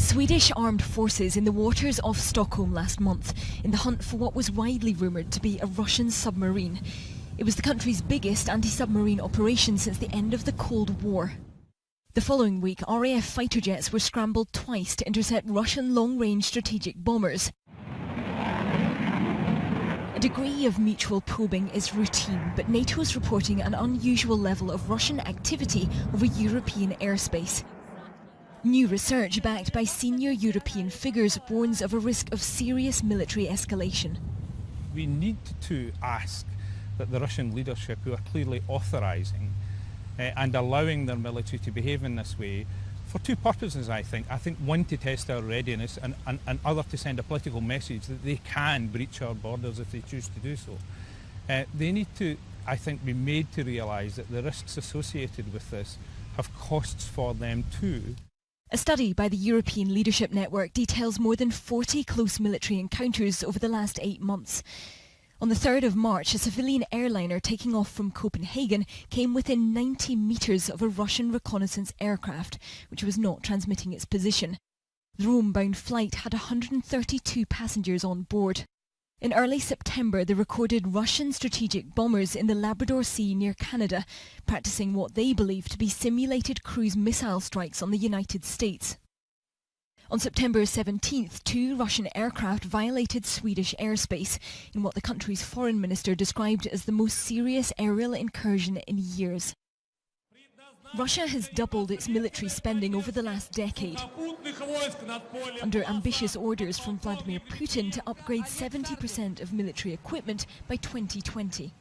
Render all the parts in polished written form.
Swedish armed forces in the waters off Stockholm last month in the hunt for what was widely rumoured to be a Russian submarine. It was the country's biggest anti-submarine operation since the end of the Cold War. The following week, RAF fighter jets were scrambled twice to intercept Russian long-range strategic bombers. A degree of mutual probing is routine, but NATO is reporting an unusual level of Russian activity over European airspace. New research backed by senior European figures warns of a risk of serious military escalation. We need to ask that the Russian leadership, who are clearly authorising and allowing their military to behave in this way, for two purposes, I think. One, to test our readiness, and other, to send a political message that they can breach our borders if they choose to do so. They need to, I think, be made to realise that the risks associated with this have costs for them too. A study by the European Leadership Network details more than 40 close military encounters over the last 8 months. On the 3rd of March, a civilian airliner taking off from Copenhagen came within 90 metres of a Russian reconnaissance aircraft, which was not transmitting its position. The Rome-bound flight had 132 passengers on board. In early September, they recorded Russian strategic bombers in the Labrador Sea near Canada, practising what they believe to be simulated cruise missile strikes on the United States. On September 17th, 2 Russian aircraft violated Swedish airspace in what the country's foreign minister described as the most serious aerial incursion in years. Russia has doubled its military spending over the last decade, under ambitious orders from Vladimir Putin to upgrade 70% of military equipment by 2020.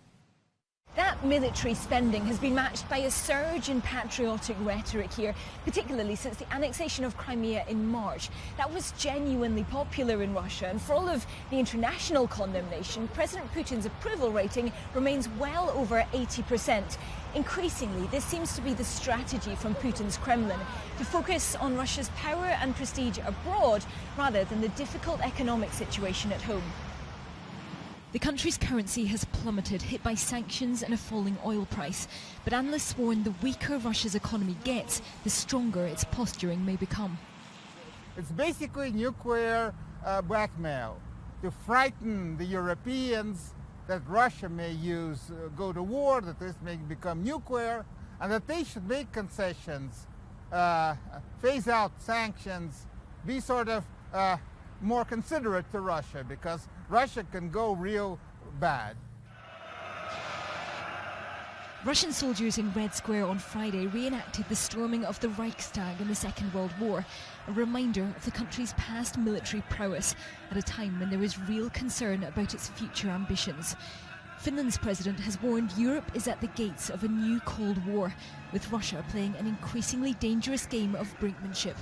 That military spending has been matched by a surge in patriotic rhetoric here, particularly since the annexation of Crimea in March. That was genuinely popular in Russia, and for all of the international condemnation, President Putin's approval rating remains well over 80%. Increasingly, this seems to be the strategy from Putin's Kremlin, to focus on Russia's power and prestige abroad rather than the difficult economic situation at home. The country's currency has plummeted, hit by sanctions and a falling oil price. But analysts warn the weaker Russia's economy gets, the stronger its posturing may become. It's basically nuclear blackmail to frighten the Europeans that Russia may go to war, that this may become nuclear, and that they should make concessions, phase out sanctions, be sort of more considerate to Russia, because Russia can go real bad. Russian soldiers in Red Square on Friday reenacted the storming of the Reichstag in the Second World War, a reminder of the country's past military prowess at a time when there is real concern about its future ambitions. Finland's president has warned Europe is at the gates of a new Cold War, with Russia playing an increasingly dangerous game of brinkmanship.